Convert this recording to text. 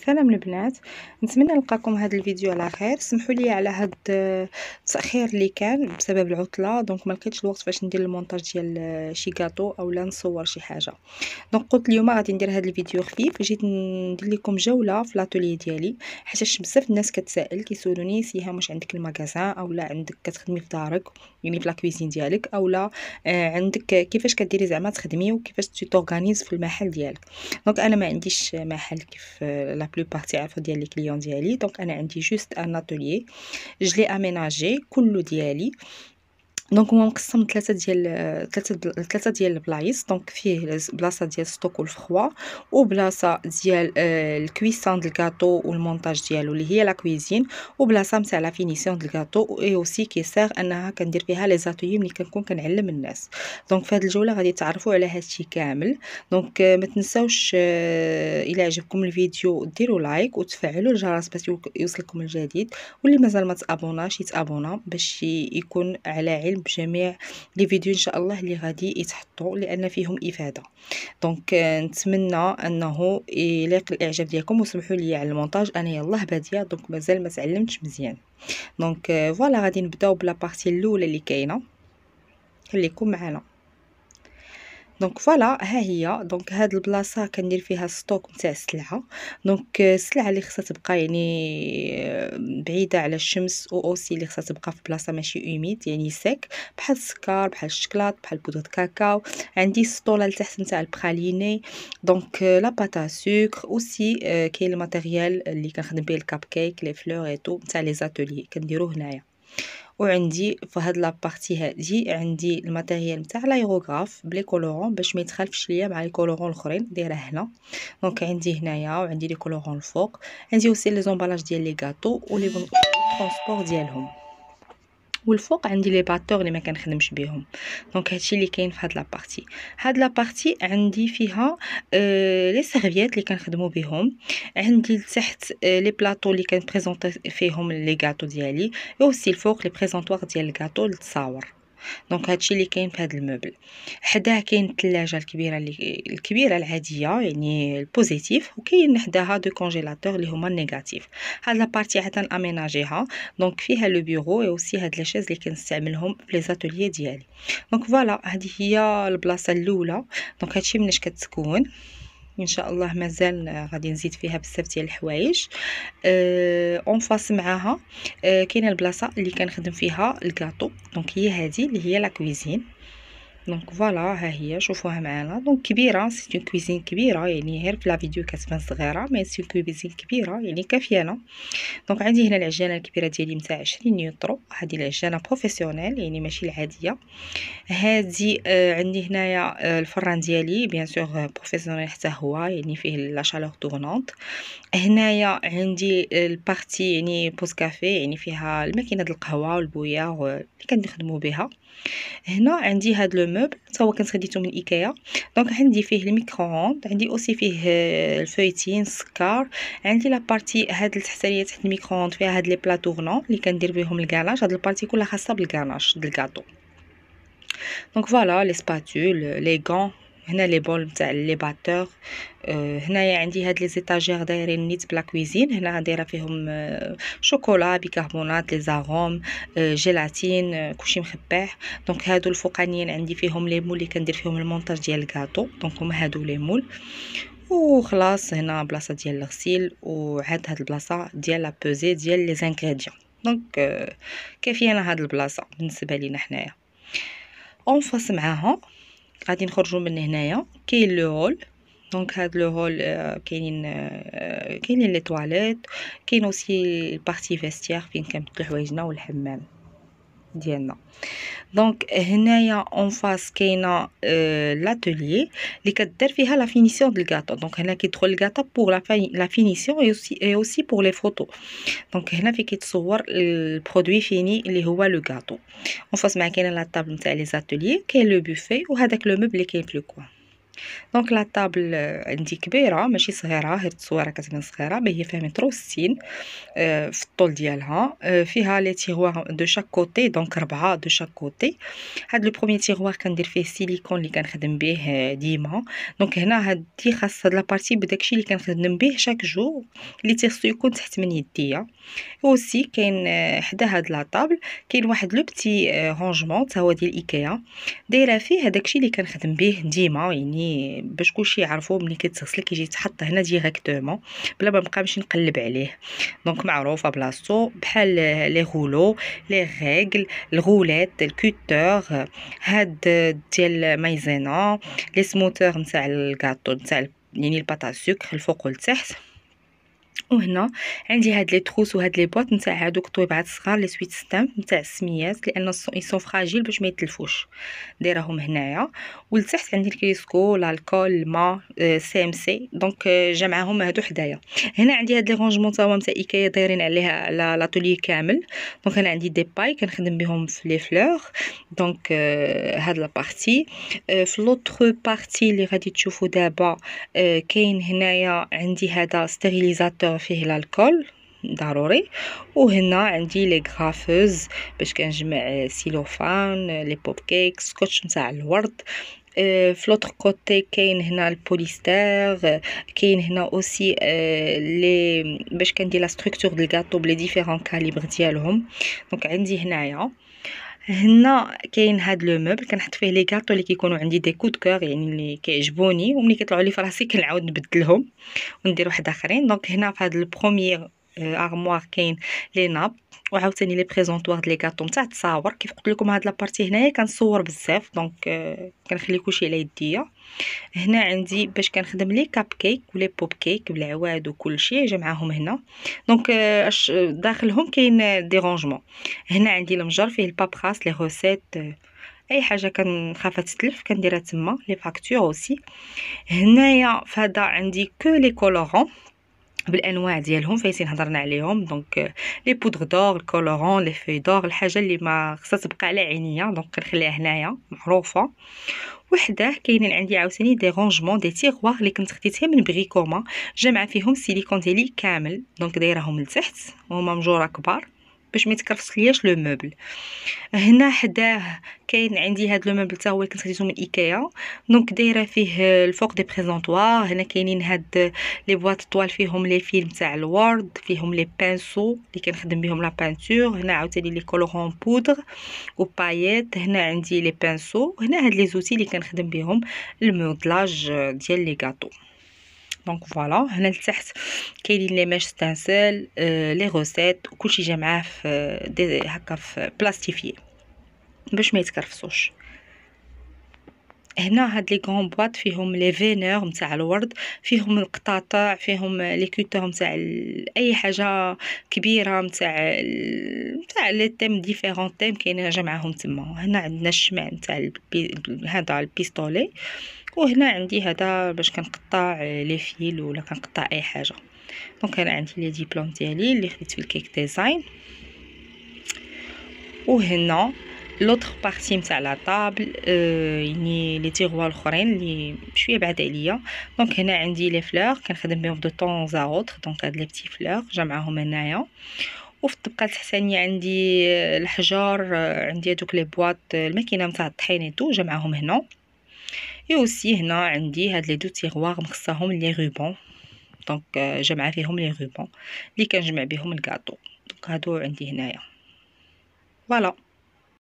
سلام البنات، نتمنى نلقاكم هذا الفيديو على خير. سمحوا لي على هذا التاخير اللي كان بسبب العطله، دونك ما لقيتش الوقت باش ندير المونتاج ديال شي كاطو اولا نصور شي حاجه. دونك قلت اليوم غادي ندير هذا الفيديو خفيف، جيت ندير لكم جوله في لاتولي ديالي، حيت بزاف الناس كتسائل كيسولوني سيهام واش عندك المغازان اولا عندك كتخدمي في دارك يعني في لاكويزين ديالك اولا عندك كيفاش كديري زعما تخدمي وكيفاش تورغانيز في المحل ديالك. دونك انا ما عنديش محل كيف لا بلوبار تعرفوا ديال لي كليون ديالي، دونك انا عندي جوست ان اتوليي جو لي اميناجي كله ديالي. دونك هو مقسم ثلاثه ديال البلايص، دونك فيه بلاصه ديال ستوك والفخوا وبلاصه ديال الكويسون ديال الكاطو والمونتاج ديالو اللي هي لا كويزين، وبلاصه نتاع لا فينيسيون ديال الكاطو اي اوسي كيسير انها كندير فيها لي زاتولي ملي كنكون كنعلم الناس. دونك في هذه الجوله غادي تعرفوا على هادشي كامل. دونك ما تنساوش الى عجبكم الفيديو ديروا لايك وتفعلوا الجرس باش يوصلكم الجديد، واللي مازال ما تابوناش يتابونا باش يكون على علم بجميع لي فيديو ان شاء الله اللي غادي يتحطوا لان فيهم افاده. دونك نتمنى انه يليق الاعجاب ديالكم، وسمحوا لي على المونتاج انا يلاه باديه دونك مازال ما تعلمتش مزيان. دونك فوالا غادي نبداو بلا بارتي الاولى اللي كاينه، خليكم معنا. دونك فوالا ها هي. دونك هاد البلاصه كندير فيها ستوك نتاع السلعه. دونك السلعه اللي خصها تبقى يعني بعيده على الشمس، او اوسي اللي خصها تبقى في بلاصه ماشي اوميد يعني سيك، بحال السكر بحال الشكلاط بحال بودره كاكاو. عندي سطوله لتحت نتاع البراليني، دونك لا باتا سكر اوسي. كاين الماتيريال اللي كنخدم به الكاب كيك لي فلور اي تو نتاع لي زاتولي كنديرو هنايا. وعندي في هاد لابارتي هادي عندي الماتيريال نتاع لايروغراف بلي كولورون باش ما يتخالفش ليا مع لي كولورون الاخرين دايره هنا. دونك عندي هنايا وعندي لي كولورون الفوق. عندي اوسي لي زومبالاج ديال لي غاتو ولي ترونسبور ديالهم، والفوق عندي لي باتور اللي ما كنخدمش بهم. دونك هادشي اللي كاين في هاد لابارتي. هاد لابارتي عندي فيها لي سيرفييت اللي كنخدموا بهم، عندي لتحت لي بلاطو اللي كنبريزونطي فيهم لي غاتو ديالي، اوسي الفوق لي بريزونطوار ديال الغاتو للتصاور. دونك هادشي اللي كاين في هاد الموبل. حداه كاين الثلاجه الكبيره الكبيره العاديه يعني البوزيتيف، وكاين حداها دو كونجيلاتور اللي هما النيجاتيف. هاد لابارتي عاد اميناجيها، دونك فيها لو بيرو اي اوسي هاد لاشيز اللي كنستعملهم في لي زاتوليي ديالي. دونك فوالا هذه هي البلاصه الاولى. دونك هادشي مناش كتكون ان شاء الله مازال غادي نزيد فيها بزاف ديال الحوايج. اون فاس معاها كاينه البلاصه اللي كنخدم فيها الكاطو، دونك هي هذه اللي هي لا كويزين. دونك فوالا ها هي شوفوها معنا. دونك كبيره، سي اون كويزين كبيره يعني غير في لا فيديو كتبان صغيره، مي سي اون كويزين كبيره يعني كافيانا. دونك عندي هنا العجانه الكبيره ديالي نتاع 20 يوترو، هذه العجانه بروفيسيونيل يعني ماشي العاديه. هذه عندي هنايا الفران ديالي بيان سور بروفيسيونيل حتى هو يعني فيه لا شالور تورنونط. هنايا عندي البارتي يعني بوز كافي يعني فيها الماكينه ديال القهوه والبويا اللي كنخدموا بها. هنا عندي هاد لو موبل حتى هو كنت خديته من ايكيا. دونك عندي فيه الميكرووند، عندي اوسي فيه الفويتين السكر. عندي لا بارتي هاد التحتانيه تحت الميكرووند فيها هاد لي بلا تورنون اللي كندير بهم الكاناج. هاد البارتي كلها خاصه بالكاناج ديال الكاطو. دونك فوالا لي سباتول لي غون، هنا لي بول نتاع لي باتور. هنايا عندي هاد لي زيتاجير دايرين نيت بلا كويزين، هنا دايره فيهم شوكولا بيكربونات لي زاروم جيلاتين كلشي مخباح. دونك هادو الفوقانيين عندي فيهم لي مول اللي كندير فيهم المونتاج ديال الكاطو، دونك هما هادو لي مول. وخلاص هنا بلاصه ديال الغسيل، وعاد هاد البلاصه ديال لا بوزي ديال لي زانغريديون. دونك كافيانا هاد البلاصه بالنسبه لينا حنايا. اون فاس معاها غادي نخرجوا من هنايا كاين لو هول. دونك هاد لو هول كاينين لي تواليت، كاين اوسي البارتي فيستير فين كنبدلو حوايجنا والحمام ديالنا. دونك هنايا اون فاس كاينه لاتوليي اللي كدير فيها لا فينيسيون ديال الكاطو. دونك هنا كيدخل الكاطو بور لا فينيسيون اي اوسي بور لي فوتو. دونك هنا فين كيتصور البرودوي فيني اللي هو لو كاطو. اون فاس مع كاينه لا طابل نتاع لي زاتوليي، كاين لو بوفي وهذاك لو موبل اللي كاين في لو كوان. دونك لا طابل عندي كبيره ماشي صغيره، هاد التصويره كتبان صغيره مي هي فيها متر و60 في الطول ديالها. فيها لي تيغوار دو شاك كوتي، دونك 4 دو شاك كوتي. هاد لو بروميير تيغوار كندير فيه السيليكون اللي كنخدم به ديما. دونك هنا هادي خاص هاد لابارتي بداكشي اللي كنخدم به شاك جور اللي تيخصو يكون تحت من يديا. اوسي كاين حدا هاد لا طابل كاين واحد لو بتي رونجمون تا هو ديال ايكيا، دايره فيه هداكشي اللي كنخدم به ديما، يعني باش كلشي يعرفو ملي كتغسل كيجي يتحط هنا ديريكتومون بلا ما نبقى نمشي نقلب عليه. دونك معروفه بلاصتو بحال لي غولو، لي ريغل، الغولات، الكوتور، هاد ديال مايزينا، لي سموتور نتاع الكاطو نتاع يعني الباطا سكر الفوق والتحت. وهنا عندي هاد لي تروس وهاد لي بواط نتاع هادوك الطويبعات الصغار لي سويت ستامب نتاع السميات لان يسون فراجيل باش ما يتلفوش، دايرهم هنايا. ولتحت عندي الكريسكو، الكول، الماء، سي ام سي. دونك جا معاهم هادو حدايا. هنا عندي هاد لي رونجمون تا هما نتاع ايكيا دايرين عليها على لاتولي كامل. دونك انا عندي دي باي كنخدم بهم في لي فلور. دونك هاد لا بارتي في لوطر بارتي اللي غادي تشوفوا دابا كاين هنايا عندي هذا ستيريليزاتور فيه الكول ضروري. وهنا عندي لي غرافوز باش كنجمع سيلوفان، لي بوب كيك، سكوتش نتاع الورد. في لوطر كوتي كاين هنا البوليستر، كاين هنا اوسي لي باش كندير لا ستركتور ديال الكاطو بلي ديفيرون كاليبر ديالهم. دونك عندي هنايا هنا كاين هاد لو موبل كنحط فيه لي كاطو اللي كيكونوا عندي دي كود كور يعني اللي كيعجبوني وملي كيطلعوا لي في راسي كنعاود نبدلهم وندير واحد اخرين. دونك هنا في هاد البروميير ارموار كاين لي ناب وعاوتاني لي بريزونطوار ديال لي كاطو نتاع التصاور. كيف قلت لكم هاد لابارتي هنايا كنصور بزاف دونك كنخلي كلشي على يديا. هنا عندي باش كنخدم لي كاب كيك ولي بوب كيك بالعواد وكلشي جا معاهم هنا. دونك داخلهم كاين دي رونجمون. هنا عندي المجر فيه البابراس لي روسيت، اي حاجه كنخاف تتلف كنديرها تما، لي فاكتور اوسي. هنايا فهذا عندي كو لي كولورون بالانواع ديالهم فايتين هضرنا عليهم. دونك لي بودر دور، الكولورون، لي في دور، الحاجه اللي ما خصها تبقى على عينيا دونك كنخليها هنايا معروفه. وحده كاينين عندي عاوتاني دي رونجمون دي تيغوار اللي كنت خديتهم من بريكوما جامعه فيهم السيليكون ديالي كامل. دونك دايرهم لتحت وهما مجوره كبار باش ما يتكرفس لياش لو موبل. هنا حداه كاين عندي هاد لو موبل حتى هو اللي كنت خديتو من ايكيا. دونك دايره فيه الفوق دي بريزونطوار. هنا كاينين هاد لي بواط طوال فيهم لي فيلم تاع الوورد، فيهم لي بانسو اللي كنخدم بهم لا بانتور. هنا عاوتاني لي كولورون بودر وباييت. هنا عندي لي بانسو. هنا هاد لي زوتي اللي كنخدم بهم المودلاج ديال لي غاتو. دونك فوالا هنا لتحت كاينين لي ماش ستانسيل، لي روسيت وكلشي جا معاه في دي هكا في بلاستيفيي باش ما يتكرفسوش. هنا هاد لي غون بواط فيهم لي فينور نتاع الورد، فيهم القطاطع، فيهم لي كوتور نتاع اي حاجه كبيره نتاع لي تيم ديفيرون تيم كاينين جا معاهم تما. هنا عندنا الشمع نتاع هذا البيستولي. وهنا عندي هذا باش كنقطع لي فيل ولا كنقطع اي حاجه. دونك انا عندي لي ديبلوم ديالي اللي خديت في الكيك ديزاين. وهنا لوطر بارتي نتاع لا طابل يعني لي تيغوا الاخرين اللي شويه بعاد عليا. دونك هنا عندي لي فلور كنخدم بهم دو طون زا اوتر. دونك هاد لي بتي فلور جا معاهم هنايا. وفي الطبقه التحتانيه عندي الحجار، عندي هذوك لي بواط الماكينه نتاع الطحين ايتو جا معاهم هنا. اوسي هنا عندي هاد لي دو تيغوار مخصاهم لي روبون. دونك جا فيهم لي روبون اللي كنجمع بهم الكاطو. دونك هادو عندي هنايا. فوالا.